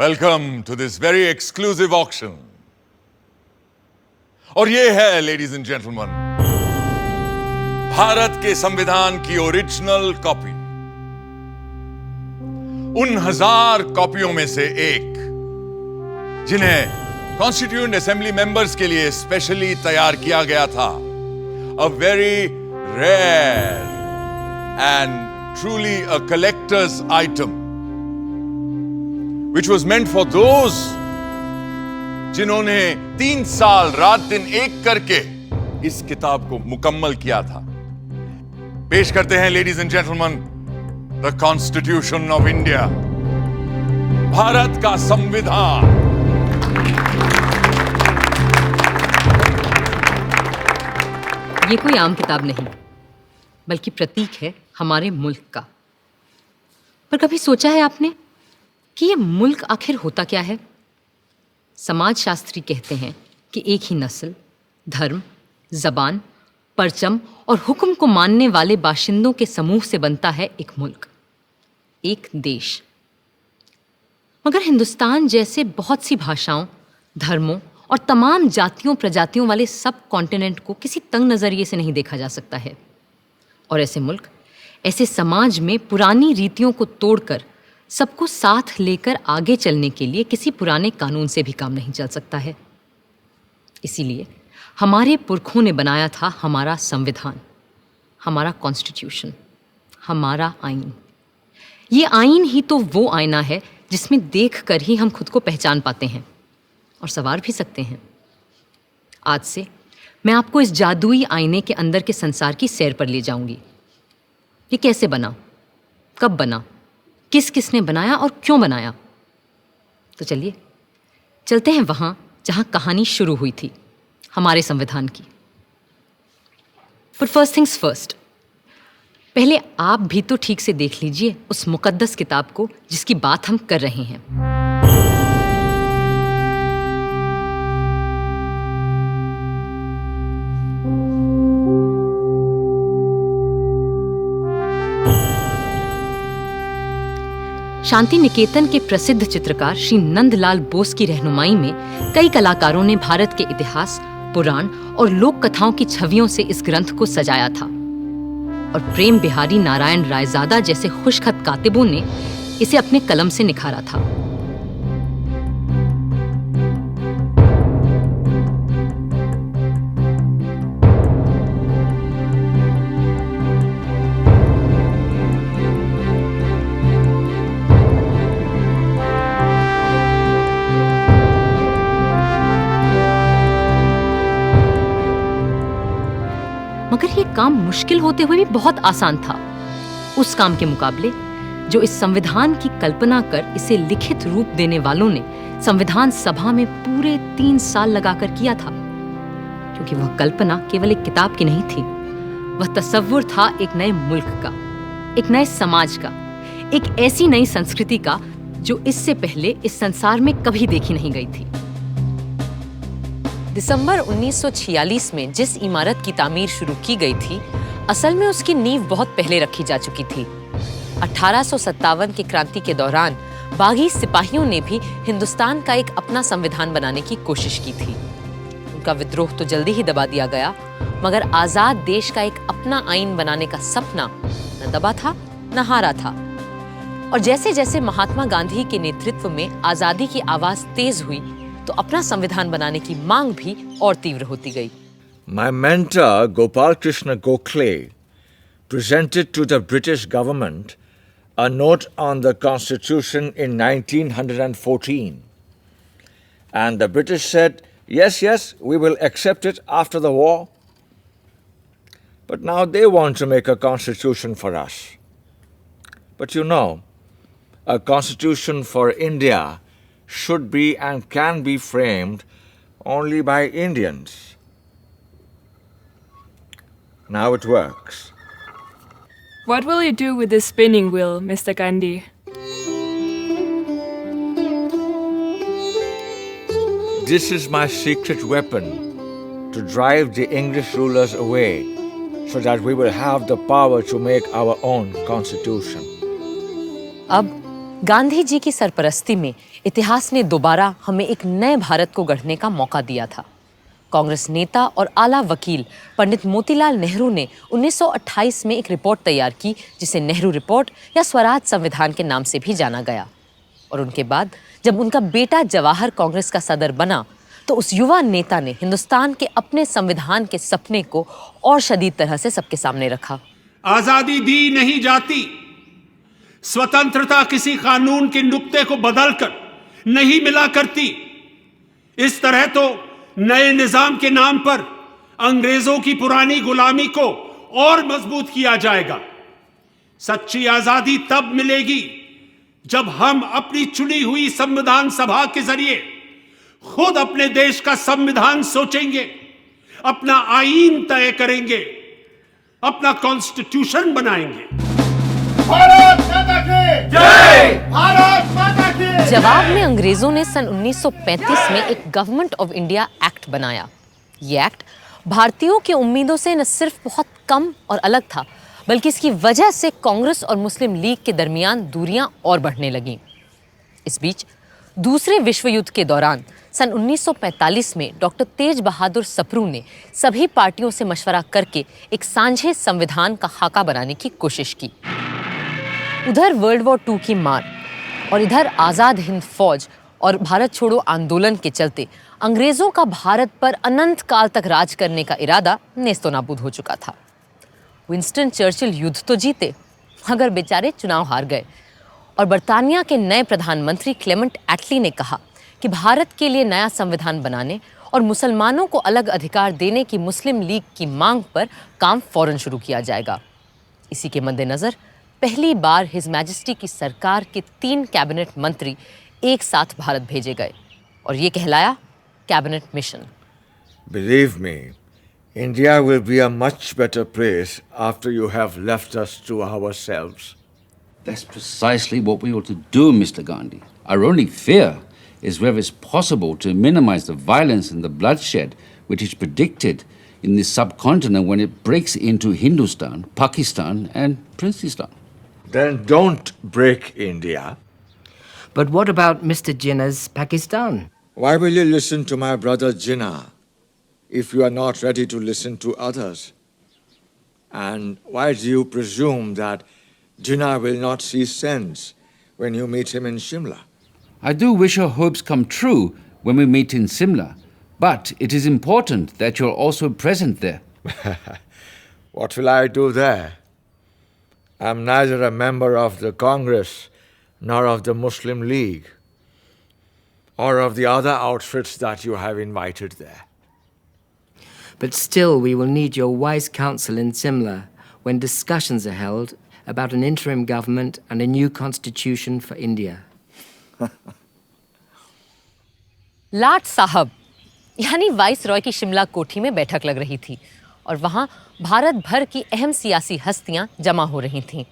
Welcome to this very exclusive auction. और ये है लेडीज एंड जेंटलमैन, भारत के संविधान की ओरिजिनल कॉपी। उन 1000 कॉपियों में से एक जिन्हें कॉन्स्टिट्यूएंट असेंबली मेंबर्स के लिए स्पेशली तैयार किया गया था। A very rare and truly a collector's item which was meant for those जिन्होंने 3 साल रात दिन एक करके इस किताब को मुकम्मल किया था। पेश करते हैं ladies and gentleman, the constitution of India, Bharat का संविधान। ये कोई आम किताब नहीं, बल्कि प्रतीक है हमारे मुल्क का। पर कभी सोचा है आपने कि ये मुल्क आखिर होता क्या है? समाजशास्त्री कहते हैं कि एक ही नस्ल, धर्म, जबान, परचम और हुक्म को मानने वाले बाशिंदों के समूह से बनता है एक मुल्क, एक देश। मगर हिंदुस्तान जैसे बहुत सी भाषाओं, धर्मों और तमाम जातियों प्रजातियों वाले सब कॉन्टिनेंट को किसी तंग नज़रिए से नहीं देखा जा सकता है। और ऐसे मुल्क, ऐसे समाज में पुरानी रीतियों को तोड़कर सबको साथ लेकर आगे चलने के लिए किसी पुराने कानून से भी काम नहीं चल सकता है। इसीलिए हमारे पुरखों ने बनाया था हमारा संविधान, हमारा कॉन्स्टिट्यूशन, हमारा आईन। ये आईन ही तो वो आईना है जिसमें देखकर ही हम खुद को पहचान पाते हैं और संवार भी सकते हैं। आज से मैं आपको इस जादुई आईने के अंदर के संसार की सैर पर ले जाऊंगी। ये कैसे बना, कब बना, किस किसने बनाया और क्यों बनाया? तो चलिए चलते हैं वहां जहां कहानी शुरू हुई थी, हमारे संविधान की। बट फर्स्ट थिंग्स फर्स्ट, पहले आप भी तो ठीक से देख लीजिए उस मुकद्दस किताब को जिसकी बात हम कर रहे हैं। शांति निकेतन के प्रसिद्ध चित्रकार श्री नंदलाल बोस की रहनुमाई में कई कलाकारों ने भारत के इतिहास, पुराण और लोक कथाओं की छवियों से इस ग्रंथ को सजाया था। और प्रेम बिहारी नारायण रायजादा जैसे खुशखत कातिबों ने इसे अपने कलम से निखारा था। मगर ये काम मुश्किल होते हुए भी बहुत आसान था उस काम के मुकाबले जो इस संविधान की कल्पना कर इसे लिखित रूप देने वालों ने संविधान सभा में पूरे 3 साल लगाकर किया था। क्योंकि वह कल्पना केवल एक किताब की नहीं थी, वह तसव्वुर था एक नए मुल्क का, एक नए समाज का, एक ऐसी नई संस्कृति का जो इससे पहले इस संसार में कभी देखी नहीं गई थी। दिसंबर 1946 में जिस इमारत की तामीर शुरू की गई थी, असल में उसकी नींव बहुत पहले रखी जा चुकी थी। 1857 की क्रांति के दौरान बागी सिपाहियों ने भी हिंदुस्तान का एक अपना संविधान बनाने की कोशिश की थी। उनका विद्रोह तो जल्दी ही दबा दिया गया, मगर आजाद देश का एक अपना आईन बनाने का सपना न दबा था न हारा था। और जैसे जैसे महात्मा गांधी के नेतृत्व में आजादी की आवाज तेज हुई, तो अपना संविधान बनाने की मांग भी और तीव्र होती गई। My mentor Gopal Krishna Gokhale presented to the British government a note on the Constitution in 1914, and the British said, yes, we will accept it after the war. But now they want to make a constitution for us. But you know, a constitution for India should be and can be framed only by Indians. Now it works. What will you do with this spinning wheel, Mr. Gandhi? This is my secret weapon to drive the English rulers away so that we will have the power to make our own constitution. अब गांधी जी की सरपरस्ती में इतिहास ने दोबारा हमें एक नए भारत को गढ़ने का मौका दिया था। कांग्रेस नेता और आला वकील पंडित मोतीलाल नेहरू ने 1928 में एक रिपोर्ट तैयार की जिसे नेहरू रिपोर्ट या स्वराज संविधान के नाम से भी जाना गया। और उनके बाद जब उनका बेटा जवाहर कांग्रेस का सदर बना तो उस युवा नेता ने हिंदुस्तान के अपने संविधान के सपने को और शदीद तरह से सबके सामने रखा। आजादी दी नहीं जाती, स्वतंत्रता किसी कानून के नुक्ते को बदलकर नहीं मिला करती। इस तरह तो नए निजाम के नाम पर अंग्रेजों की पुरानी गुलामी को और मजबूत किया जाएगा। सच्ची आजादी तब मिलेगी जब हम अपनी चुनी हुई संविधान सभा के जरिए खुद अपने देश का संविधान सोचेंगे, अपना आईन तय करेंगे, अपना कॉन्स्टिट्यूशन बनाएंगे। भारत माता की जय! भारत माता की! जवाब में अंग्रेजों ने सन 1935 में एक गवर्नमेंट ऑफ इंडिया एक्ट बनाया। ये एक्ट भारतीयों की उम्मीदों से न सिर्फ बहुत कम और अलग था, बल्कि इसकी वजह से कांग्रेस और मुस्लिम लीग के दरमियान दूरियां और बढ़ने लगीं। इस बीच दूसरे विश्व युद्ध के दौरान सन 1945 में डॉक्टर तेज बहादुर सप्रू ने सभी पार्टियों से मशवरा करके एक सांझे संविधान का खाका बनाने की कोशिश की। उधर वर्ल्ड वॉर II की मार और इधर आज़ाद हिंद फौज और भारत छोड़ो आंदोलन के चलते अंग्रेजों का भारत पर अनंत काल तक राज करने का इरादा नेस्तो नाबूद हो चुका था। विंस्टन चर्चिल युद्ध तो जीते, मगर बेचारे चुनाव हार गए और बर्तानिया के नए प्रधानमंत्री क्लेमेंट एटली ने कहा कि भारत के लिए नया संविधान बनाने और मुसलमानों को अलग अधिकार देने की मुस्लिम लीग की मांग पर काम फौरन शुरू किया जाएगा। इसी के मद्देनजर पहली बार हिज मैजेस्टी की सरकार के 3 कैबिनेट मंत्री एक साथ भारत भेजे गए और ये कहलाया cabinet mission. Believe me, India will be a much better place after you have left us to ourselves. That's precisely what we ought to do, Mr. Gandhi. Our only fear is whether it's possible to minimize the violence and the bloodshed which is predicted in the subcontinent when it breaks into Hindustan, Pakistan, and Princestan. Then don't break India. But what about Mr. Jinnah's Pakistan? Why will you listen to my brother Jinnah if you are not ready to listen to others? And why do you presume that Jinnah will not see sense when you meet him in Shimla? I do wish your hopes come true when we meet in Simla, but it is important that you're also present there. What will I do there? I'm neither a member of the Congress nor of the Muslim League or of the other outfits that you have invited there. But still, we will need your wise counsel in Simla when discussions are held about an interim government and a new constitution for India. लाट साहब यानी vice Roy की शिमला कोठी में बैठक लग रही थी और वहां भारत भर की अहम सियासी हस्तियां जमा हो रही थीं।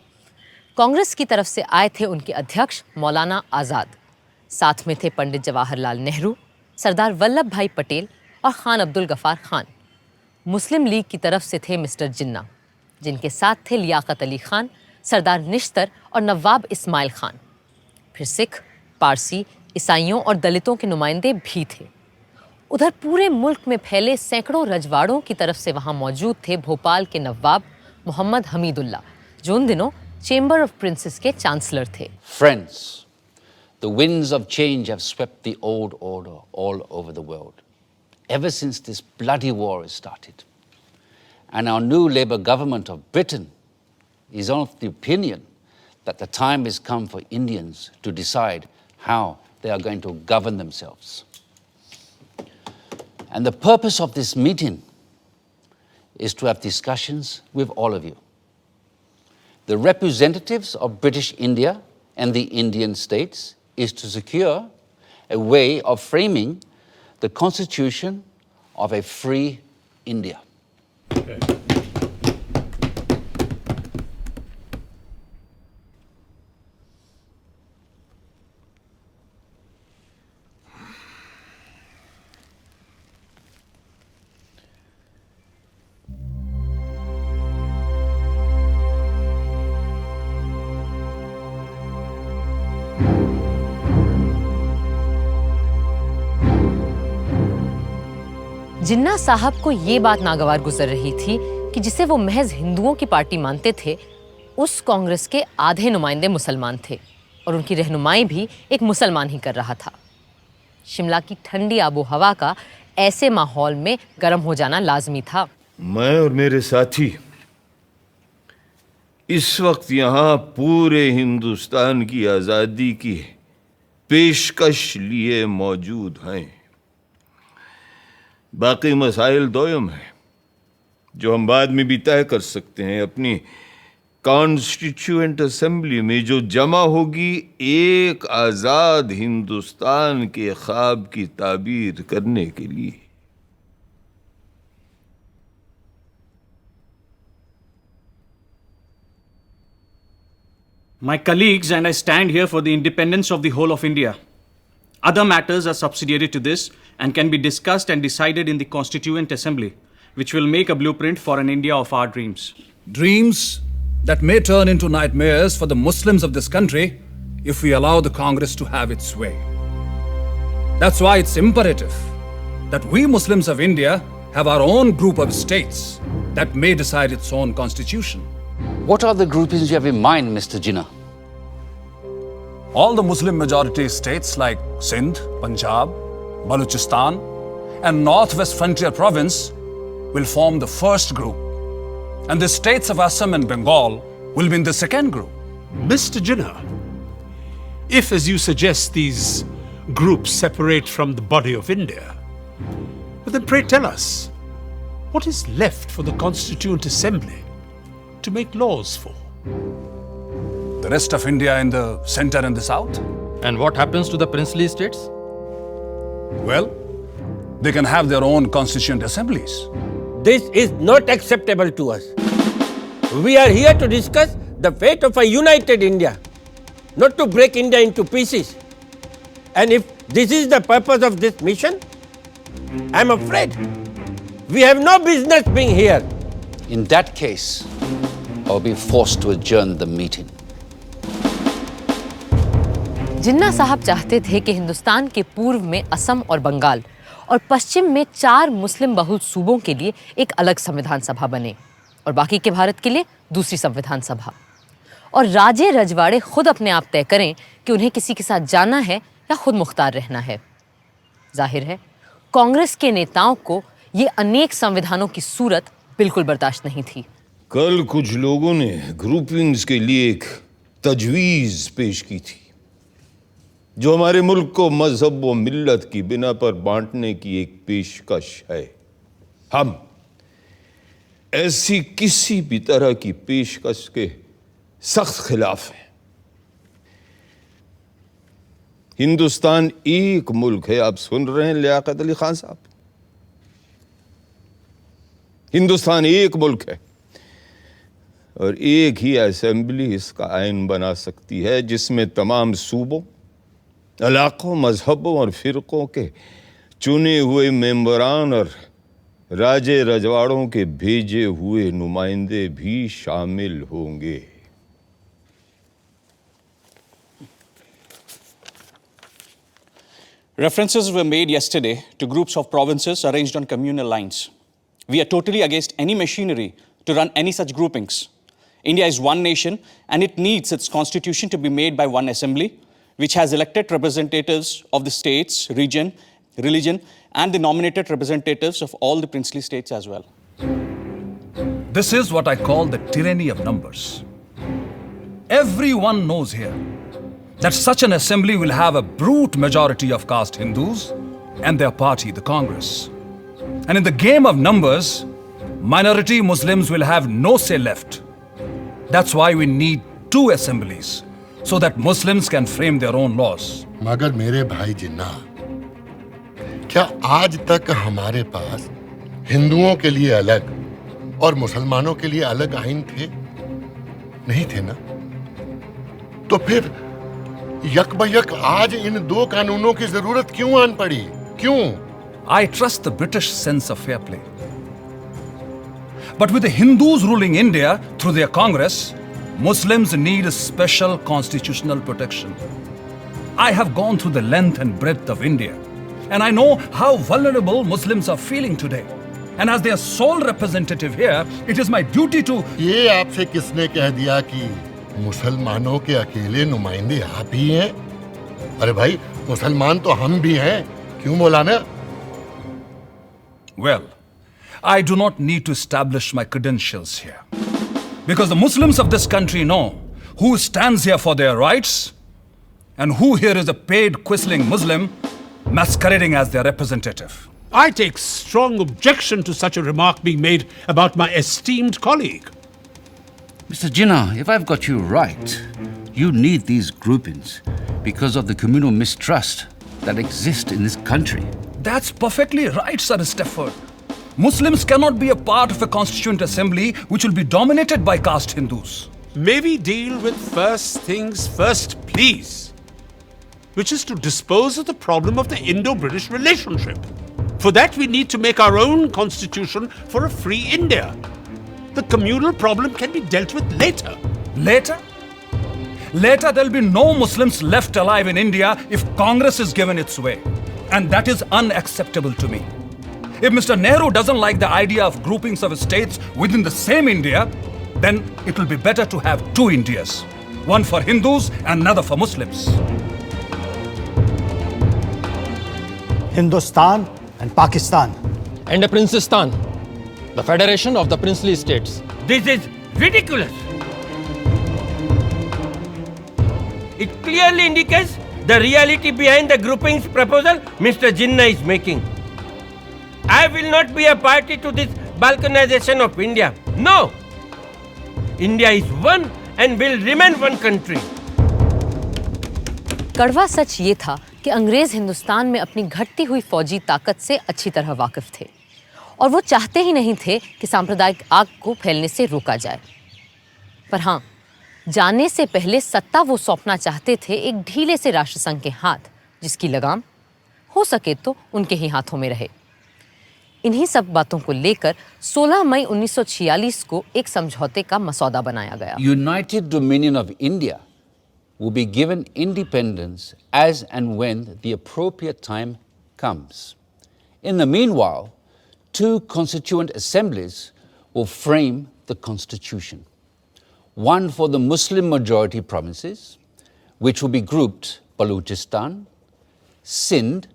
कांग्रेस की तरफ से आए थे उनके अध्यक्ष मौलाना आज़ाद, साथ में थे पंडित जवाहरलाल नेहरू, सरदार वल्लभ भाई पटेल और खान अब्दुल गफार खान। मुस्लिम लीग की तरफ से थे मिस्टर जिन्ना, जिनके साथ थे लियाकत अली खान, सरदार निश्तर और नवाब इस्माइल खान। फिर सिख, पारसी, ईसाइयों और दलितों के नुमाइंदे भी थे। उधर पूरे मुल्क में फैले सैकड़ों रजवाड़ों की तरफ से वहां मौजूद थे भोपाल के नवाब मोहम्मद हमीदुल्ला, जो उन दिनों चेंबर ऑफ प्रिंसेस के चांसलर थे। Friends, the winds of change have swept the old order all over the world, ever since this bloody war has started. And our new Labour government of Britain is of the opinion that the time has come for Indians to decide how they are going to govern themselves. And the purpose of this meeting is to have discussions with all of you, the representatives of British India and the Indian states, is to secure a way of framing the constitution of a free India. जिन्ना साहब को ये बात नागवार गुजर रही थी कि जिसे वो महज हिंदुओं की पार्टी मानते थे, उस कांग्रेस के आधे नुमाइंदे मुसलमान थे और उनकी रहनुमाई भी एक मुसलमान ही कर रहा था। शिमला की ठंडी आबो हवा का ऐसे माहौल में गर्म हो जाना लाजमी था। मैं और मेरे साथी इस वक्त यहाँ पूरे हिंदुस्तान की आज़ादी की पेशकश लिए मौजूद हैं। बाकी मसाइल दोयम है जो हम बाद में भी तय कर सकते हैं। अपनी कॉन्स्टिट्यूएंट असेंबली में जो जमा होगी एक आज़ाद हिंदुस्तान के ख्वाब की ताबीर करने के लिए। My colleagues and I stand here for the independence of the whole of India. Other matters are subsidiary to this and can be discussed and decided in the Constituent Assembly, which will make a blueprint for an India of our dreams. Dreams that may turn into nightmares for the Muslims of this country if we allow the Congress to have its way. That's why it's imperative that we Muslims of India have our own group of states that may decide its own constitution. What are the groupings you have in mind, Mr. Jinnah? All the Muslim majority states like Sindh, Punjab, Balochistan, and Northwest Frontier Province will form the first group. And the states of Assam and Bengal will be in the second group. Mr. Jinnah, if, as you suggest, these groups separate from the body of India, then pray tell us, what is left for the Constituent Assembly to make laws for? The rest of India in the center and the south? And what happens to the princely states? Well, they can have their own constituent assemblies. This is not acceptable to us. We are here to discuss the fate of a united India, not to break India into pieces. And if this is the purpose of this mission, I'm afraid we have no business being here. In that case, I'll be forced to adjourn the meeting. जिन्ना साहब चाहते थे कि हिंदुस्तान के पूर्व में असम और बंगाल और पश्चिम में 4 मुस्लिम बहुल सूबों के लिए एक अलग संविधान सभा बने और बाकी के भारत के लिए दूसरी संविधान सभा, और राजे रजवाड़े खुद अपने आप तय करें कि उन्हें किसी के साथ जाना है या खुद मुख्तार रहना है। जाहिर है कांग्रेस के नेताओं को ये अनेक संविधानों की सूरत बिल्कुल बर्दाश्त नहीं थी। कल कुछ लोगों ने ग्रुपिंग्स के लिए एक तजवीज़ पेश की थी जो हमारे मुल्क को मजहब व मिल्लत की बिना पर बांटने की एक पेशकश है। हम ऐसी किसी भी तरह की पेशकश के सख्त खिलाफ हैं। हिंदुस्तान एक मुल्क है, आप सुन रहे हैं लियाकत अली खान साहब, हिंदुस्तान एक मुल्क है और एक ही असेंबली इसका आइन बना सकती है जिसमें तमाम सूबों, इलाकों, मजहबों और फिरकों के चुने हुए मेंबरान और राजे रजवाड़ों के भेजे हुए नुमाइंदे भी शामिल होंगे। References were made yesterday to groups of provinces arranged on communal lines. We are totally against any machinery to run any such groupings. India is one nation and it needs its constitution to be made by one assembly, which has elected representatives of the states, region, religion, and the nominated representatives of all the princely states as well. This is what I call the tyranny of numbers. Everyone knows here that such an assembly will have a brute majority of caste Hindus and their party, the Congress. And in the game of numbers, minority Muslims will have no say left. That's why we need 2 assemblies, so that Muslims can frame their own laws. मगर मेरे भाई जिन्ना, क्या आज तक हमारे पास हिंदुओं के लिए अलग और मुसलमानों के लिए अलग आइन थे? नहीं थे ना? तो फिर यकबयक आज इन 2 कानूनों की जरूरत क्यों आन पड़ी? क्यों? I trust the British sense of fair play. But with the Hindus ruling India through their Congress, Muslims need a special constitutional protection. I have gone through the length and breadth of India And I know how vulnerable Muslims are feeling today. And as their sole representative here, it is my duty to... ये आपसे किसने कह दिया कि मुसलमानों के अकेले नुमाइंदे आप ही हैं? अरे भाई, मुसलमान तो हम भी हैं, क्यों मौलाना? Well, I do not need to establish my credentials here. Because the Muslims of this country know who stands here for their rights and who here is a paid quisling Muslim masquerading as their representative. I take strong objection to such a remark being made about my esteemed colleague. Mr. Jinnah, if I've got you right, you need these groupings because of the communal mistrust that exists in this country. That's perfectly right, Sir Stafford. Muslims cannot be a part of a constituent assembly which will be dominated by caste Hindus. May we deal with first things first, please, which is to dispose of the problem of the Indo-British relationship. For that, we need to make our own constitution for a free India. The communal problem can be dealt with later. Later? Later, there'll be no Muslims left alive in India if Congress is given its way. And that is unacceptable to me. If Mr. Nehru doesn't like the idea of groupings of states within the same India, then it will be better to have two Indias. One for Hindus and another for Muslims. Hindustan and Pakistan. And a Princestan, the federation of the princely states. This is ridiculous. It clearly indicates the reality behind the groupings proposal Mr. Jinnah is making. I will not be a party to this balkanization of India. No! India is one and will remain one country. कड़वा सच ये था कि अंग्रेज हिंदुस्तान में अपनी घटती हुई फौजी ताकत से अच्छी तरह वाकिफ थे और वो चाहते ही नहीं थे कि सांप्रदायिक आग को फैलने से रोका जाए। पर हाँ, जाने से पहले सत्ता वो सौंपना चाहते थे एक ढीले से राष्ट्रसंघ के हाथ, जिसकी लगाम हो सके तो उनके ही हाथों में रहे। इन्हीं सब बातों को लेकर 16 मई 1946 को एक समझौते का मसौदा बनाया गया। United Dominion of India will be given independence as and when the appropriate time comes. In the meanwhile, two constituent assemblies will frame the constitution. One for the Muslim majority provinces, which will be grouped Balochistan, Sindh,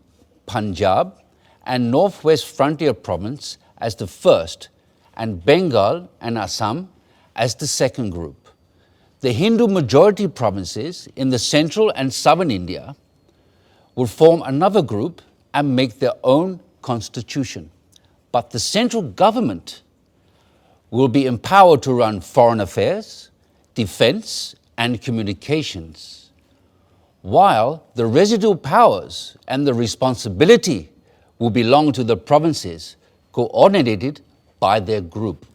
Punjab, and Northwest Frontier Province as the first, and Bengal and Assam as the second group. The Hindu majority provinces in the central and southern India will form another group and make their own constitution. But the central government will be empowered to run foreign affairs, defense, and communications, while the residual powers and the responsibility will belong to the provinces, coordinated by their group.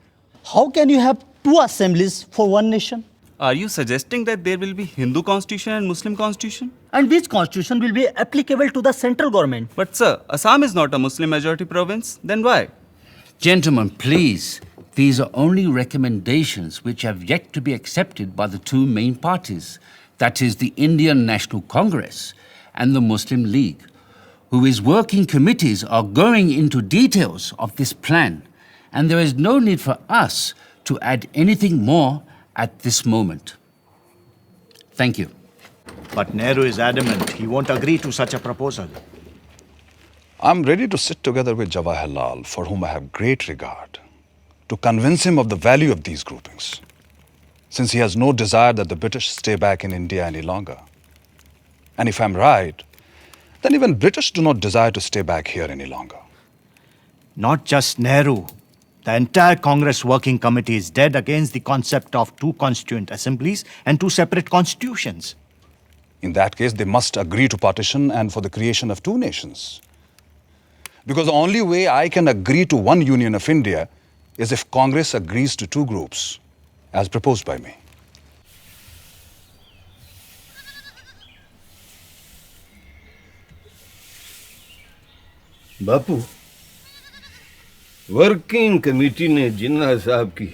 How can you have two assemblies for one nation? Are you suggesting that there will be Hindu constitution and Muslim constitution? And which constitution will be applicable to the central government? But sir, Assam is not a Muslim majority province. Then why? Gentlemen, please, these are only recommendations which have yet to be accepted by the two main parties, that is the Indian National Congress and the Muslim League, whose working committees are going into details of this plan, and there is no need for us to add anything more at this moment. Thank you. But Nehru is adamant he won't agree to such a proposal. I'm ready to sit together with Jawaharlal, for whom I have great regard, to convince him of the value of these groupings, since he has no desire that the British stay back in India any longer. And if I'm right, then even British do not desire to stay back here any longer. Not just Nehru. The entire Congress Working Committee is dead against the concept of two constituent assemblies and two separate constitutions. In that case, they must agree to partition and for the creation of two nations. Because the only way I can agree to one union of India is if Congress agrees to two groups, as proposed by me. Bapu, working committee ने जिन्ना साहब की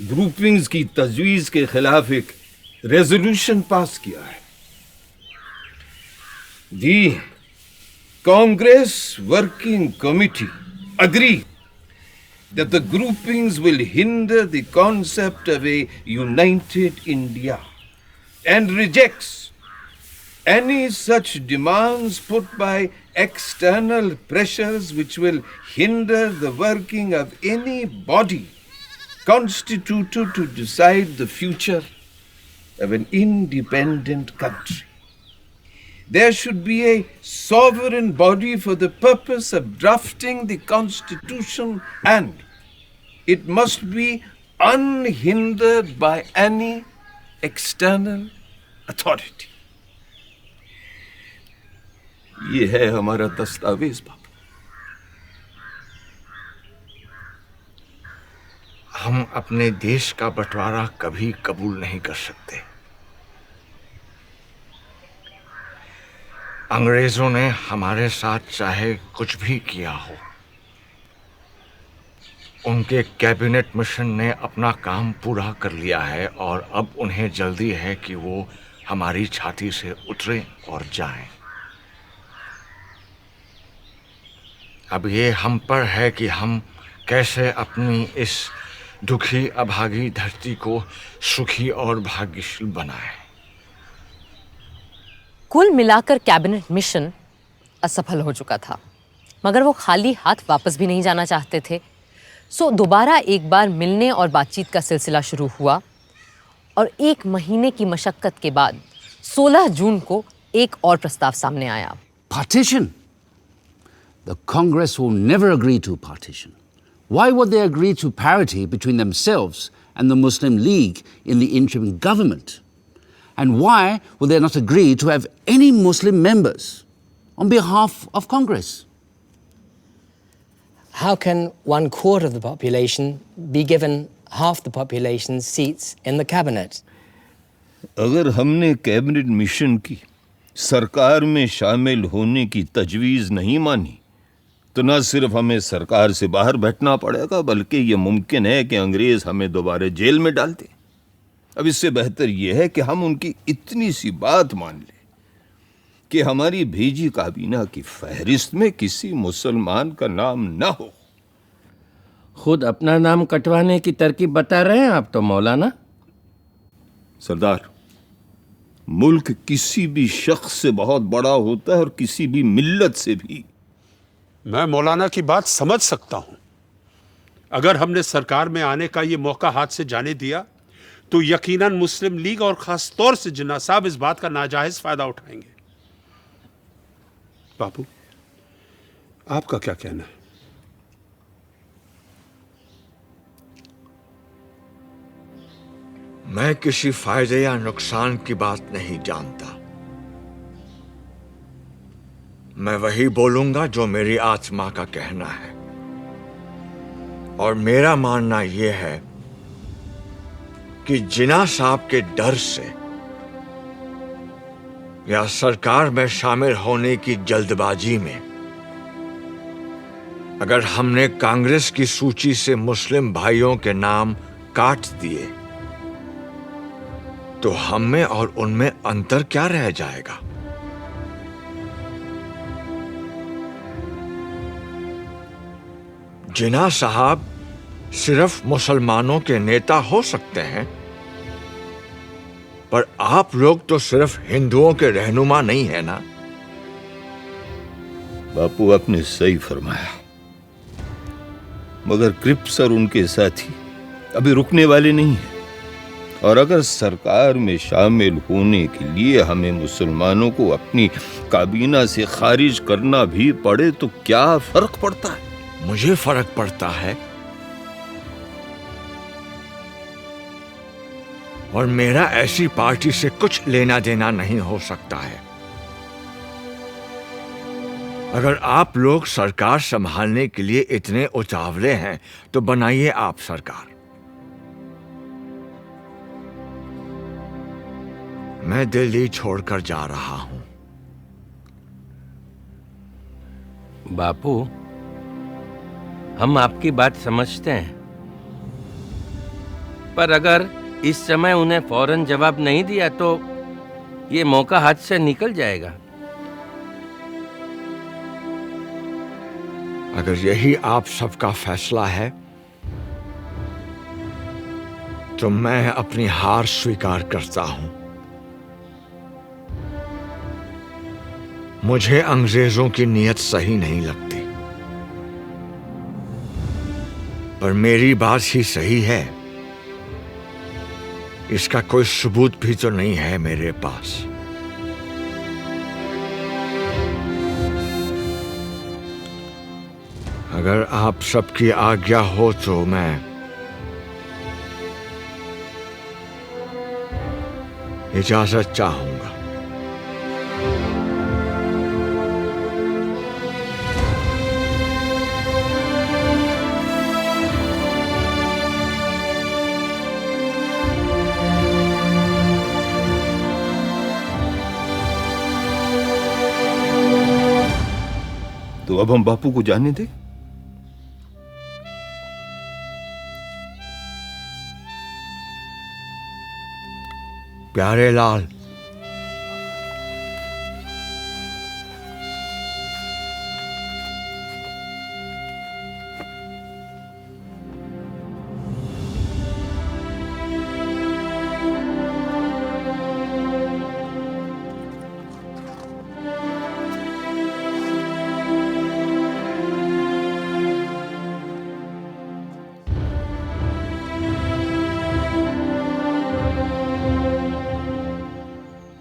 groupings की तजवीज़ के खिलाफ एक resolution pass किया है। Congress Working Committee agree that the groupings will hinder the concept of a united India and rejects any such demands put by external pressures which will hinder the working of any body constituted to decide the future of an independent country. There should be a sovereign body for the purpose of drafting the constitution, and it must be unhindered by any external authority. ये है हमारा दस्तावेज बाबू। हम अपने देश का बंटवारा कभी कबूल नहीं कर सकते। अंग्रेजों ने हमारे साथ चाहे कुछ भी किया हो, उनके कैबिनेट मिशन ने अपना काम पूरा कर लिया है और अब उन्हें जल्दी है कि वो हमारी छाती से उतरे और जाएं। अब ये हम पर है कि हम कैसे अपनी इस दुखी अभागी धरती को सुखी और भाग्यशील बनाएं। कुल मिलाकर कैबिनेट मिशन असफल हो चुका था, मगर वो खाली हाथ वापस भी नहीं जाना चाहते थे। सो दोबारा एक बार मिलने और बातचीत का सिलसिला शुरू हुआ और 1 महीने की मशक्कत के बाद 16 जून को एक और प्रस्ताव सामने आया। Partition? The Congress will never agree to partition. Why would they agree to parity between themselves and the Muslim League in the interim government? And why would they not agree to have any Muslim members on behalf of Congress? How can 1/4 of the population be given half the population's seats in the cabinet? अगर हमने cabinet mission की सरकार में शामिल होने की तजवीज़ नहीं मानी तो न सिर्फ हमें सरकार से बाहर बैठना पड़ेगा, बल्कि ये मुमकिन है कि अंग्रेज हमें दोबारा जेल में डाल दें। अब इससे बेहतर यह है कि हम उनकी इतनी सी बात मान लें कि हमारी भेजी काबीना की फहरिस्त में किसी मुसलमान का नाम ना हो। खुद अपना नाम कटवाने की तरकीब बता रहे हैं आप तो मौलाना। सरदार, मुल्क किसी भी शख्स से बहुत बड़ा होता है और किसी भी मिल्लत से भी। मैं मौलाना की बात समझ सकता हूं। अगर हमने सरकार में आने का ये मौका हाथ से जाने दिया तो यकीनन मुस्लिम लीग और खास तौर से जिन्ना साहब इस बात का नाजायज फायदा उठाएंगे। बापू, आपका क्या कहना है? मैं किसी फायदे या नुकसान की बात नहीं जानता। मैं वही बोलूंगा जो मेरी आत्मा का कहना है, और मेरा मानना यह है कि जिन्ना साहब के डर से या सरकार में शामिल होने की जल्दबाजी में अगर हमने कांग्रेस की सूची से मुस्लिम भाइयों के नाम काट दिए तो हम में और उनमें अंतर क्या रह जाएगा? जिन्ना साहब सिर्फ मुसलमानों के नेता हो सकते हैं, पर आप लोग तो सिर्फ हिंदुओं के रहनुमा नहीं है ना। बापू, आपने सही फरमाया, मगर क्रिप्स और उनके साथी अभी रुकने वाले नहीं हैं, और अगर सरकार में शामिल होने के लिए हमें मुसलमानों को अपनी काबीना से खारिज करना भी पड़े तो क्या फर्क पड़ता है? मुझे फर्क पड़ता है, और मेरा ऐसी पार्टी से कुछ लेना देना नहीं हो सकता है। अगर आप लोग सरकार संभालने के लिए इतने उतावले हैं तो बनाइए आप सरकार। मैं दिल्ली छोड़कर जा रहा हूं। बापू, हम आपकी बात समझते हैं, पर अगर इस समय उन्हें फौरन जवाब नहीं दिया तो ये मौका हाथ से निकल जाएगा। अगर यही आप सबका फैसला है तो मैं अपनी हार स्वीकार करता हूं। मुझे अंग्रेजों की नीयत सही नहीं लगती, पर मेरी बात ही सही है। इसका कोई सबूत भी तो नहीं है मेरे पास। अगर आप सबकी आज्ञा हो तो मैं इजाजत चाहूंगा। तो अब हम बापू को जाने दें। प्यारे लाल,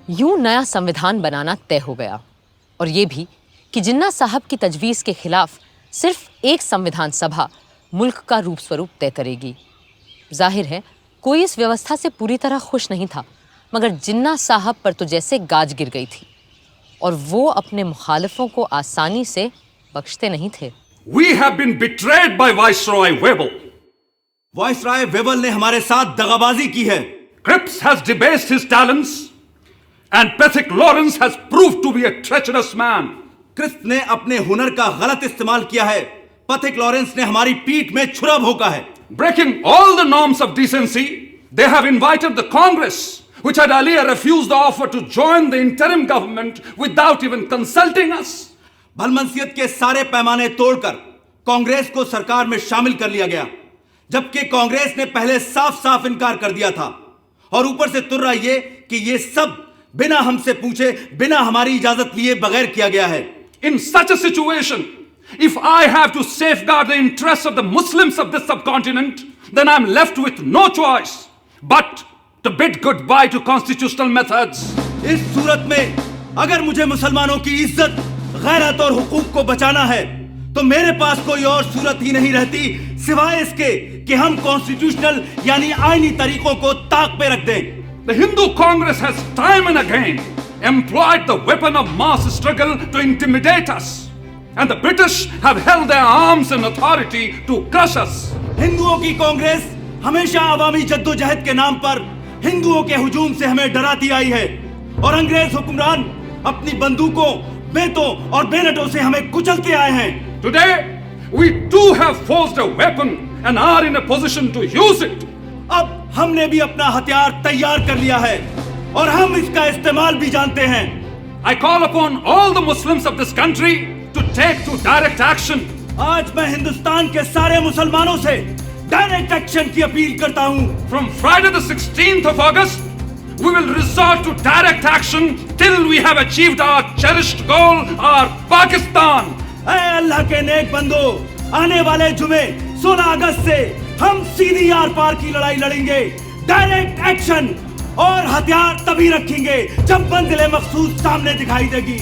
यूं नया संविधान बनाना तय हो गया, और ये भी कि जिन्ना साहब की तजवीज़ के खिलाफ सिर्फ एक संविधान सभा मुल्क का रूप स्वरूप तय करेगी। जाहिर है कोई इस व्यवस्था से पूरी तरह खुश नहीं था, मगर जिन्ना साहब पर तो जैसे गाज गिर गई थी, और वो अपने मुखालिफों को आसानी से बख्शते नहीं थे। We have been betrayed by Viceroy Webel. Viceroy Wavell ने हमारे साथ दगाबाजी की है। Cripps has debased his talents, and Pethick Lawrence has proved to be a treacherous man. Cripps ने अपने हुनर का गलत इस्तेमाल किया है। पथिक लॉरेंस ने हमारी पीठ में छुरा भोंका है। Breaking all the norms of decency, they have invited the Congress, which had earlier refused the offer to join the interim government without even consulting us. भलमनसियत के सारे पैमाने तोड़कर कांग्रेस को सरकार में शामिल कर लिया गया, जबकि कांग्रेस ने पहले साफ साफ इनकार कर दिया था। और ऊपर से तुर्रा ये कि ये सब बिना हमसे पूछे, बिना हमारी इजाजत लिए बगैर किया गया है। In such a situation, if I have to safeguard the interests of the Muslims of this subcontinent, then I'm left with no choice but to bid goodbye to constitutional methods. इस सूरत में अगर मुझे मुसलमानों की इज्जत, गैरत और हुकूक को बचाना है, तो मेरे पास कोई और सूरत ही नहीं रहती सिवाय इसके कि हम कॉन्स्टिट्यूशनल यानी आईनी तरीकों को ताक पे रख दें। The Hindu Congress has time and again employed the weapon of mass struggle to intimidate us, and the British have held their arms in authority to crush us. हिंदुओं की कांग्रेस हमेशा अवामी जद्दोजहद के नाम पर हिंदुओं के हुजूम से हमें डराती आई है, और अंग्रेज हुक्मरान अपनी बंदूकों, बेतों और बेनटों से हमें कुचलते आए हैं। Today, we too have forged a weapon and are in a position to use it. अब हमने भी अपना हथियार तैयार कर लिया है और हम इसका इस्तेमाल भी जानते हैं। I call upon all the Muslims of this country to take to direct action. आज मैं हिंदुस्तान के सारे मुसलमानों से डायरेक्ट एक्शन की अपील करता हूँ। From Friday the 16th of August, we will resort to direct action till we have achieved our cherished goal, our Pakistan. ऐ अल्लाह के नेक बंदो, आने वाले जुमे 16 अगस्त से हम सीधी आर पार की लड़ाई लड़ेंगे। डायरेक्ट एक्शन और हथियार तभी रखेंगे जब मंजिल मकसूद सामने दिखाई देगी,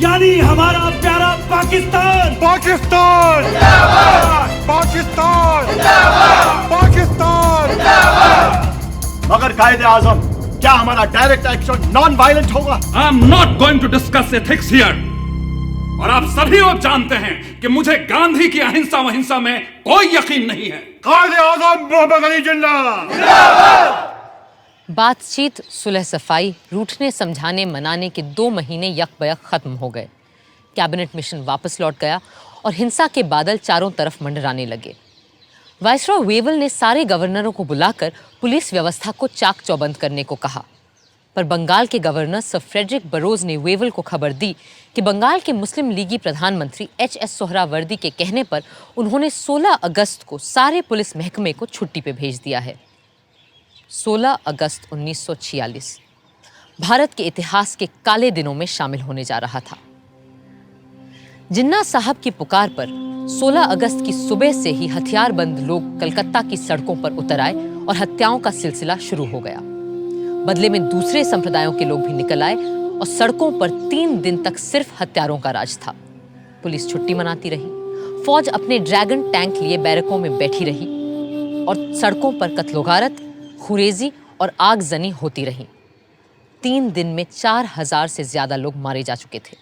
यानी हमारा प्यारा पाकिस्तान। पाकिस्तान पाकिस्तान पाकिस्तान। मगर कायदे आजम, क्या हमारा डायरेक्ट एक्शन नॉन वायलेंट होगा? I am not going to discuss ethics here. और आप सभी लोग जानते हैं कि मुझे गांधी की अहिंसा वहिंसा में कोई यकीन नहीं है। कायदे आजम मोहम्मद अली जिन्ना। बातचीत, सुलह सफाई, रूठने समझाने मनाने के 2 महीने यकबयक खत्म हो गए। कैबिनेट मिशन वापस लौट गया और हिंसा के बादल चारों तरफ मंडराने लगे। वाइसरॉय वेवल ने सारे गवर्नरों को बुलाकर पुलिस व्यवस्था को चाक चौबंद करने को कहा, पर बंगाल के गवर्नर सर फ्रेडरिक बरोज ने वेवल को खबर दी कि बंगाल के मुस्लिम लीगी प्रधानमंत्री एच.एस. सोहरावर्दी के कहने पर उन्होंने 16 अगस्त को सारे पुलिस महकमे को छुट्टी पे भेज दिया है। 16 अगस्त 1946 भारत के इतिहास के काले दिनों में शामिल होने जा रहा था। जिन्ना साहब की पुकार पर 16 अगस्त की सुबह से ही हथियारबंद लोग कलकत्ता की सड़कों पर उतर आए और हत्याओं का सिलसिला शुरू हो गया। बदले में दूसरे संप्रदायों के लोग भी निकल आए और सड़कों पर 3 दिन तक सिर्फ हत्यारों का राज था। पुलिस छुट्टी मनाती रही, फौज अपने ड्रैगन टैंक लिए बैरकों में बैठी रही और सड़कों पर कत्लोगारत, खुरेजी और आगजनी होती रही। 3 दिन में 4000 से ज्यादा लोग मारे जा चुके थे।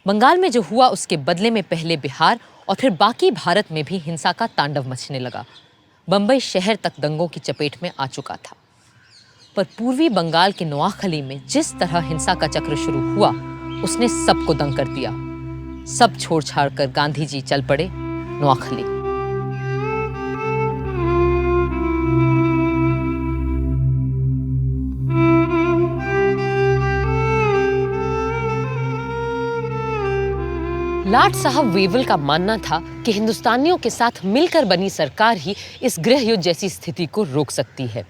बंगाल में जो हुआ उसके बदले में पहले बिहार और फिर बाकी भारत में भी हिंसा का तांडव मचने लगा। बंबई शहर तक दंगों की चपेट में आ चुका था। पर पूर्वी बंगाल के नोआखली में जिस तरह हिंसा का चक्र शुरू हुआ उसने सबको दंग कर दिया। सब छोड़ छाड़ कर गांधी जी चल पड़े नोआखली। लाट साहब वेवल का मानना था कि हिंदुस्तानियों के साथ मिलकर बनी सरकार ही इस गृह युद्ध जैसी स्थिति को रोक सकती है।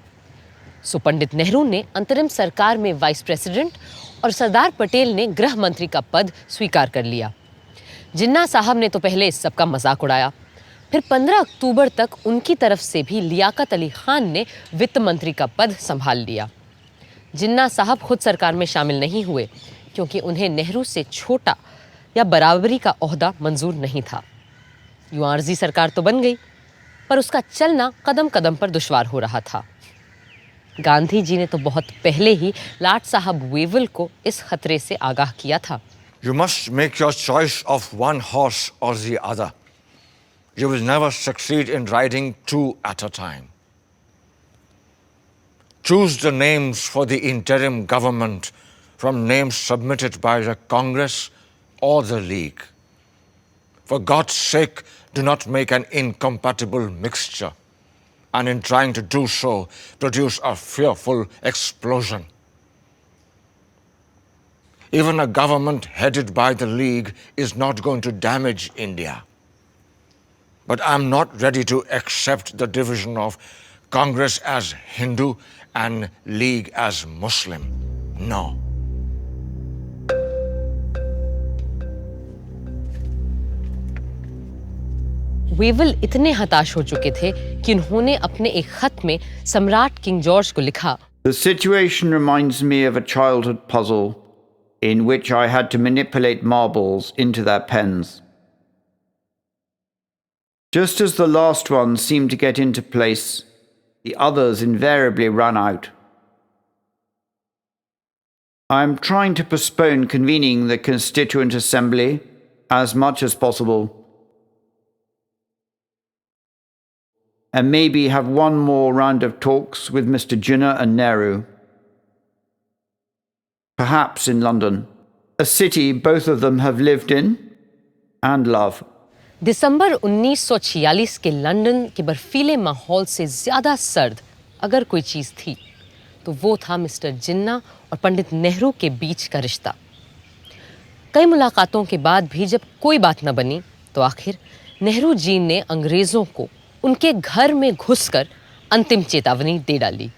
सो पंडित नेहरू ने अंतरिम सरकार में वाइस प्रेसिडेंट और सरदार पटेल ने गृह मंत्री का पद स्वीकार कर लिया। जिन्ना साहब ने तो पहले इस सब का मजाक उड़ाया, फिर 15 अक्टूबर तक उनकी तरफ से भी लियाकत अली खान ने वित्त मंत्री का पद संभाल लिया। जिन्ना साहब खुद सरकार में शामिल नहीं हुए क्योंकि उन्हें नेहरू से छोटा या बराबरी का ओहदा मंजूर नहीं था। यूं आर्जी सरकार तो बन गई, पर उसका चलना कदम कदम पर दुश्वार हो रहा था। गांधी जी ने तो बहुत पहले ही लाट साहब वेवल को इस खतरे से आगाह किया था। You must make your choice of one horse or the other. You will never succeed in riding two at a time. Choose the names for the interim government from names submitted by the Congress or the League. For God's sake, do not make an incompatible mixture, and in trying to do so, produce a fearful explosion. Even a government headed by the League is not going to damage India. But I'm not ready to accept the division of Congress as Hindu and League as Muslim. No. Wavell इतने हताश हो चुके थे कि उन्होंने अपने एक खत में सम्राट किंग जॉर्ज को लिखा, The situation reminds me of a childhood puzzle in which I had to manipulate marbles into their pens. Just as the last one seemed to get into place, the others invariably ran out. I am trying to postpone convening the Constituent Assembly as much as possible, and maybe have one more round of talks with Mr. Jinnah and Nehru. Perhaps in London, a city both of them have lived in and love. दिसंबर 1946 के London के बर्फीले माहौल से ज़्यादा सर्द अगर कोई चीज़ थी तो वो था मिस्टर जिन्ना और पंडित नेहरू के बीच का रिश्ता। कई मुलाकातों के बाद भी जब कोई बात न बनी तो आखिर नेहरू जी ने अंग्रेज़ों को उनके घर में घुसकर अंतिम चेतावनी दे डाली।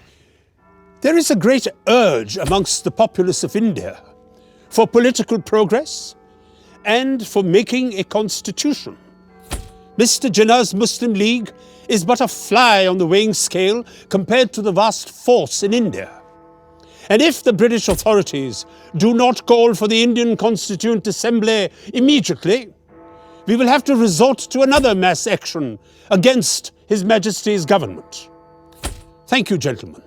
There is a great urge amongst the populace of India for political progress and for making a constitution. Mr. Jinnah's Muslim League is but a fly on the weighing scale compared to the vast force in India. And if the British authorities do not call for the Indian Constituent Assembly immediately, we will have to resort to another mass action against His Majesty's government. Thank you, gentlemen.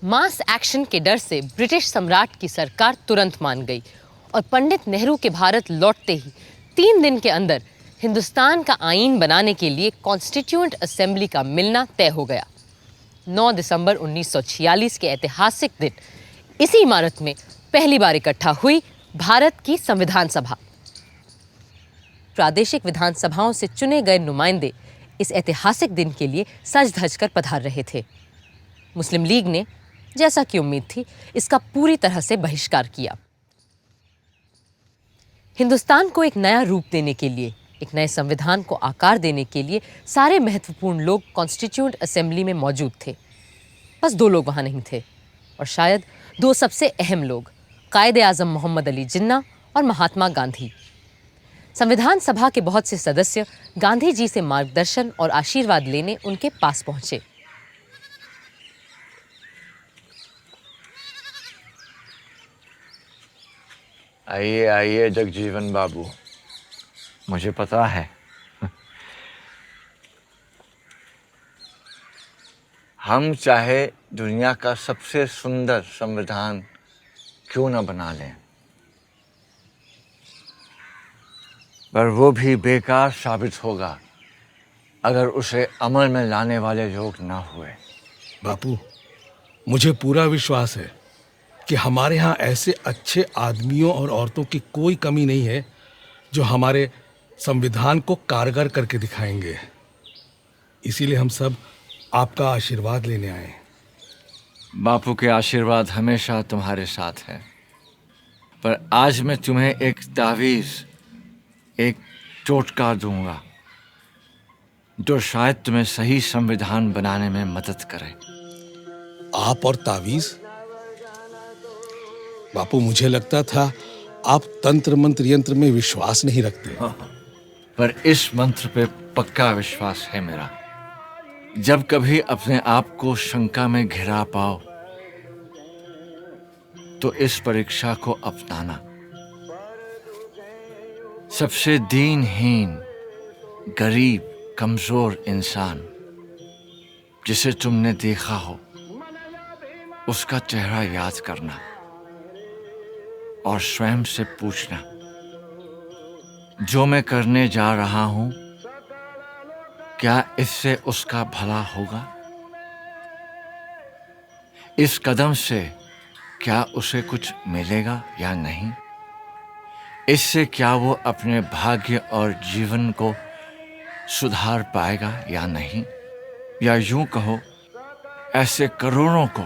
Mass action के डर से British सम्राट की सरकार तुरंत मान गई और पंडित नेहरू के भारत लौटते ही 3 दिन के अंदर हिंदुस्तान का आईन बनाने के लिए कॉन्स्टिट्यूएंट असेंबली का मिलना तय हो गया। 9 दिसंबर 1946 के ऐतिहासिक दिन इसी इमारत में पहली बार इकट्ठा हुई भारत की संविधान सभा। प्रादेशिक विधानसभाओं से चुने गए नुमाइंदे इस ऐतिहासिक दिन के लिए सज धज कर पधार रहे थे। मुस्लिम लीग ने जैसा कि उम्मीद थी, इसका पूरी तरह से बहिष्कार किया। हिंदुस्तान को एक नया रूप देने के लिए, एक नए संविधान को आकार देने के लिए सारे महत्वपूर्ण लोग कॉन्स्टिट्यूएंट असेंबली में मौजूद थे। बस 2 लोग वहां नहीं थे, और शायद 2 सबसे अहम लोग, कायदे आजम मोहम्मद अली जिन्ना और महात्मा गांधी। संविधान सभा के बहुत से सदस्य गांधी जी से मार्गदर्शन और आशीर्वाद लेने उनके पास पहुंचे। आइए आइए जगजीवन बाबू, मुझे पता है हम चाहे दुनिया का सबसे सुंदर संविधान क्यों न बना लें, पर वो भी बेकार साबित होगा अगर उसे अमल में लाने वाले लोग न हुए। बापू, मुझे पूरा विश्वास है कि हमारे यहाँ ऐसे अच्छे आदमियों और औरतों की कोई कमी नहीं है जो हमारे संविधान को कारगर करके दिखाएंगे। इसीलिए हम सब आपका आशीर्वाद लेने आए। बापू के आशीर्वाद हमेशा तुम्हारे साथ है, पर आज मैं तुम्हें एक तावीज़, एक टोटका दूंगा जो शायद तुम्हें सही संविधान बनाने में मदद करे। आप और तावीज़? बापू, मुझे लगता था आप तंत्र मंत्र यंत्र में विश्वास नहीं रखते। पर इस मंत्र पे पक्का विश्वास है मेरा। जब कभी अपने आप को शंका में घिरा पाओ तो इस परीक्षा को अपनाना। सबसे दीनहीन, गरीब, कमजोर इंसान जिसे तुमने देखा हो, उसका चेहरा याद करना और स्वयं से पूछना, जो मैं करने जा रहा हूं, क्या इससे उसका भला होगा? इस कदम से क्या उसे कुछ मिलेगा या नहीं? इससे क्या वो अपने भाग्य और जीवन को सुधार पाएगा या नहीं? या यूं कहो, ऐसे करोड़ों को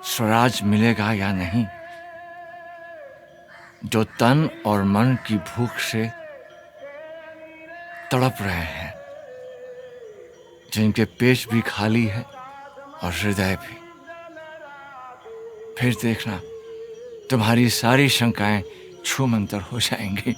स्वराज मिलेगा या नहीं, जो तन और मन की भूख से तड़प रहे हैं, जिनके पेट भी खाली है और हृदय भी। फिर देखना, तुम्हारी सारी शंकाएं छूमंतर हो जाएंगी।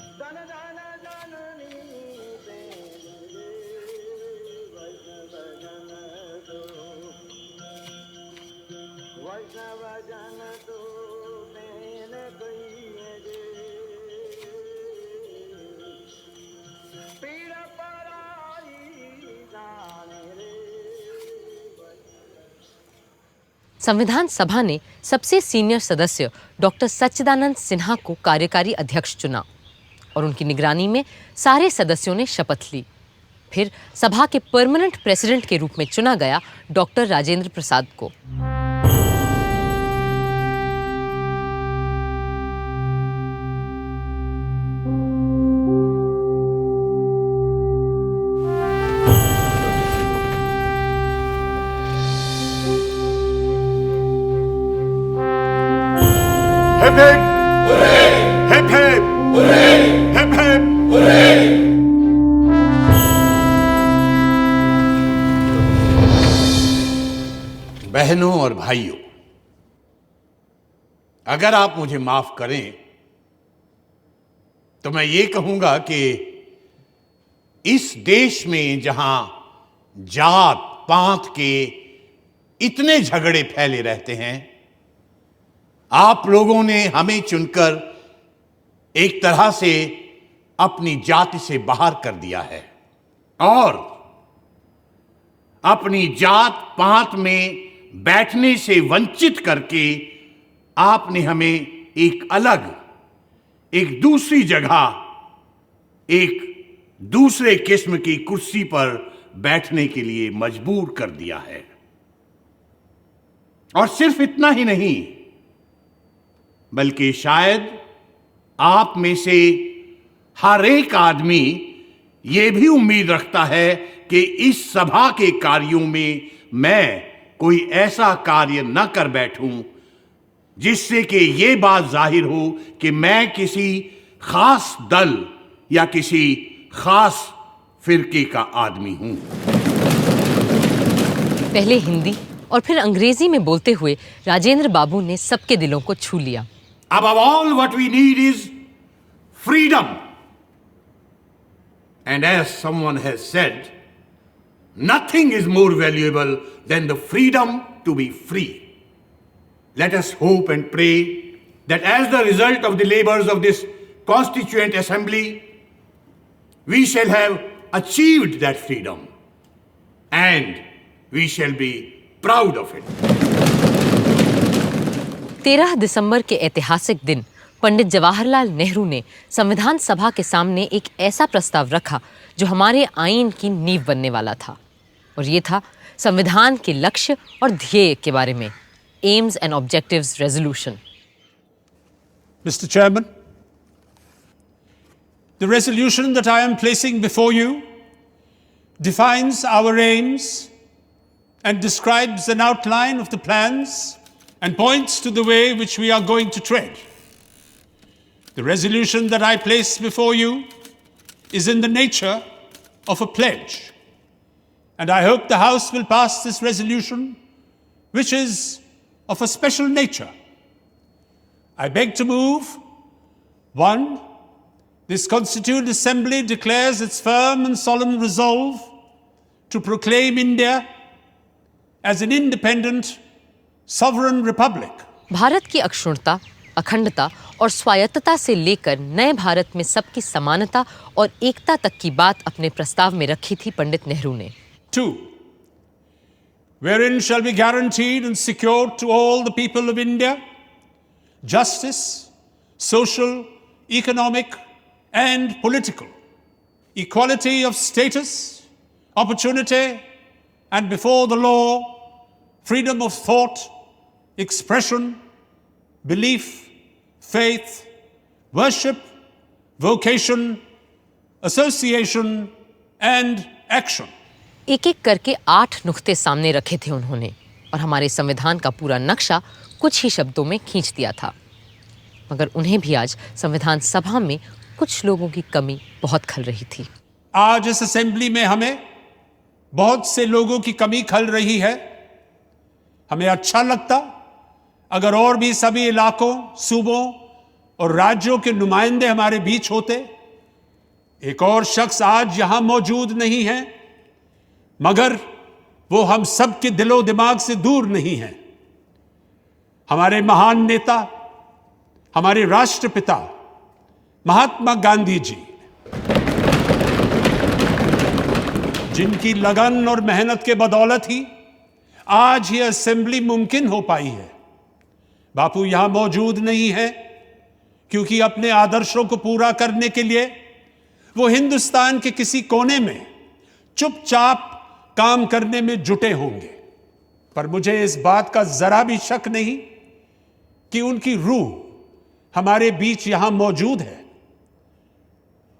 संविधान सभा ने सबसे सीनियर सदस्य डॉक्टर सच्चिदानंद सिन्हा को कार्यकारी अध्यक्ष चुना और उनकी निगरानी में सारे सदस्यों ने शपथ ली। फिर सभा के परमानेंट प्रेसिडेंट के रूप में चुना गया डॉक्टर राजेंद्र प्रसाद को। Hip hip! Hooray! Hip hip! Hooray! Hip hip! Hooray! बहनों और भाइयों, अगर आप मुझे माफ करें तो मैं ये कहूंगा कि इस देश में जहां जात पात के इतने झगड़े फैले रहते हैं, आप लोगों ने हमें चुनकर एक तरह से अपनी जाति से बाहर कर दिया है और अपनी जात पात में बैठने से वंचित करके आपने हमें एक अलग, एक दूसरी जगह, एक दूसरे किस्म की कुर्सी पर बैठने के लिए मजबूर कर दिया है। और सिर्फ इतना ही नहीं, बल्कि शायद आप में से हर एक आदमी ये भी उम्मीद रखता है कि इस सभा के कार्यों में मैं कोई ऐसा कार्य न कर बैठूं जिससे कि ये बात जाहिर हो कि मैं किसी खास दल या किसी खास फिरके का आदमी हूं। पहले हिंदी और फिर अंग्रेजी में बोलते हुए राजेंद्र बाबू ने सबके दिलों को छू लिया। Above all, what we need is freedom. And as someone has said, nothing is more valuable than the freedom to be free. Let us hope and pray that as the result of the labors of this Constituent Assembly, we shall have achieved that freedom and we shall be proud of it. 13 दिसंबर के ऐतिहासिक दिन पंडित जवाहरलाल नेहरू ने संविधान सभा के सामने एक ऐसा प्रस्ताव रखा जो हमारे आईन की नींव बनने वाला था, और ये था संविधान के लक्ष्य और ध्येय के बारे में, AIIMS and objectives resolution. Mr. Chairman, the resolution that I am placing before you defines our aims and describes an outline of the plans and points to the way which we are going to tread. The resolution that I place before you is in the nature of a pledge, and I hope the House will pass this resolution, which is of a special nature. I beg to move, 1, this Constituent Assembly declares its firm and solemn resolve to proclaim India as an independent, sovereign republic. Bharat की अक्षुण्णता, अखंडता और स्वायत्तता से लेकर नए भारत में सबकी समानता और एकता तक की बात अपने प्रस्ताव में रखी थी पंडित नेहरू ने। 2, wherein shall be guaranteed and secured to all the people of India justice, social, economic, and political, equality of status, opportunity, and before the law, freedom of thought, expression, belief, faith, worship, vocation, association, and action. एक एक करके 8 नुक्ते सामने रखे थे उन्होंने, और हमारे संविधान का पूरा नक्शा कुछ ही शब्दों में खींच दिया था। मगर उन्हें भी आज संविधान सभा में कुछ लोगों की कमी बहुत खल रही थी। आज इस असेंबली में हमें बहुत से लोगों की कमी खल रही है। हमें अच्छा लगता अगर और भी सभी इलाकों, सूबों और राज्यों के नुमाइंदे हमारे बीच होते। एक और शख्स आज यहां मौजूद नहीं है, मगर वो हम सब के दिलो दिमाग से दूर नहीं है। हमारे महान नेता, हमारे राष्ट्रपिता महात्मा गांधी जी, जिनकी लगन और मेहनत के बदौलत ही आज ये असेंबली मुमकिन हो पाई है। बापू यहां मौजूद नहीं है क्योंकि अपने आदर्शों को पूरा करने के लिए वो हिंदुस्तान के किसी कोने में चुपचाप काम करने में जुटे होंगे। पर मुझे इस बात का जरा भी शक नहीं कि उनकी रूह हमारे बीच यहां मौजूद है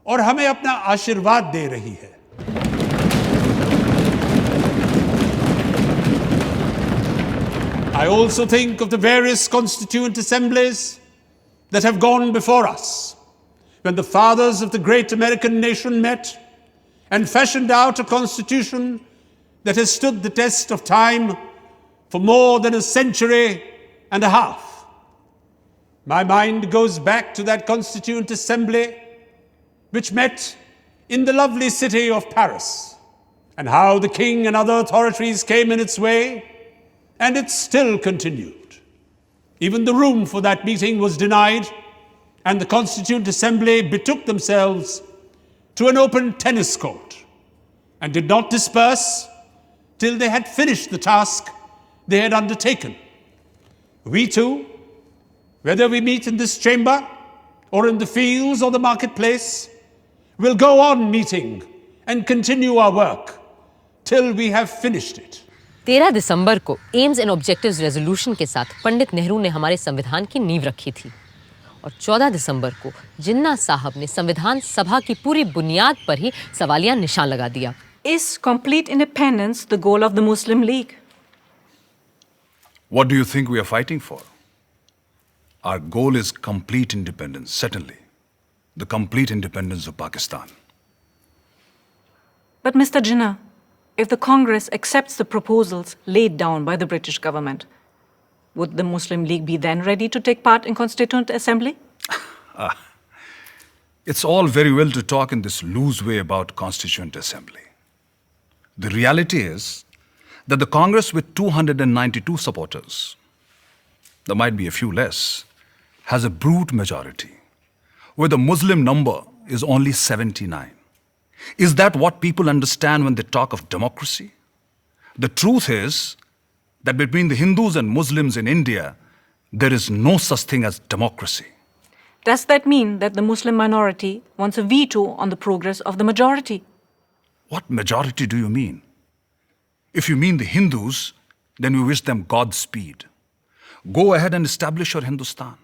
और हमें अपना आशीर्वाद दे रही है। I also think of the various constituent assemblies that have gone before us, when the fathers of the great American nation met and fashioned out a constitution that has stood the test of time for more than a century and a half. My mind goes back to that Constituent Assembly which met in the lovely city of Paris, and how the king and other authorities came in its way, and it still continued. Even the room for that meeting was denied, and the Constituent Assembly betook themselves to an open tennis court and did not disperse till they had finished the task they had undertaken. We too, whether we meet in this chamber or in the fields or the marketplace, will go on meeting and continue our work till we have finished it. 13 दिसंबर को AIIMS and objectives resolution के साथ पंडित नेहरू ने हमारे संविधान की नींव रखी थी, और 14 दिसंबर को जिन्ना साहब ने संविधान सभा की पूरी बुनियाद पर ही सवालिया निशान लगा दिया। Is complete independence the goal of the Muslim League? What do you think we are fighting for? Our goal is complete independence, certainly. The complete independence of Pakistan. But Mr. Jinnah, if the Congress accepts the proposals laid down by the British government, would the Muslim League be then ready to take part in Constituent Assembly? It's all very well to talk in this loose way about Constituent Assembly. The reality is that the Congress with 292 supporters, there might be a few less, has a brute majority, where the Muslim number is only 79. Is that what people understand when they talk of democracy? The truth is that between the Hindus and Muslims in India, there is no such thing as democracy. Does that mean that the Muslim minority wants a veto on the progress of the majority? What majority do you mean? If you mean the Hindus, then we wish them Godspeed. Go ahead and establish your Hindustan.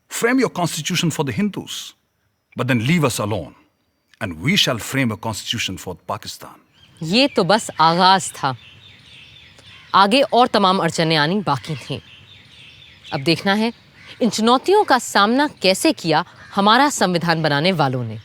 Frame your constitution for the Hindus, but then leave us alone, and we shall frame a constitution for Pakistan. ये तो बस आगाज था। आगे और तमाम अड़चनें आनी बाकी थीं। अब देखना है इन चुनौतियों का सामना कैसे किया हमारा संविधान बनाने वालों ने।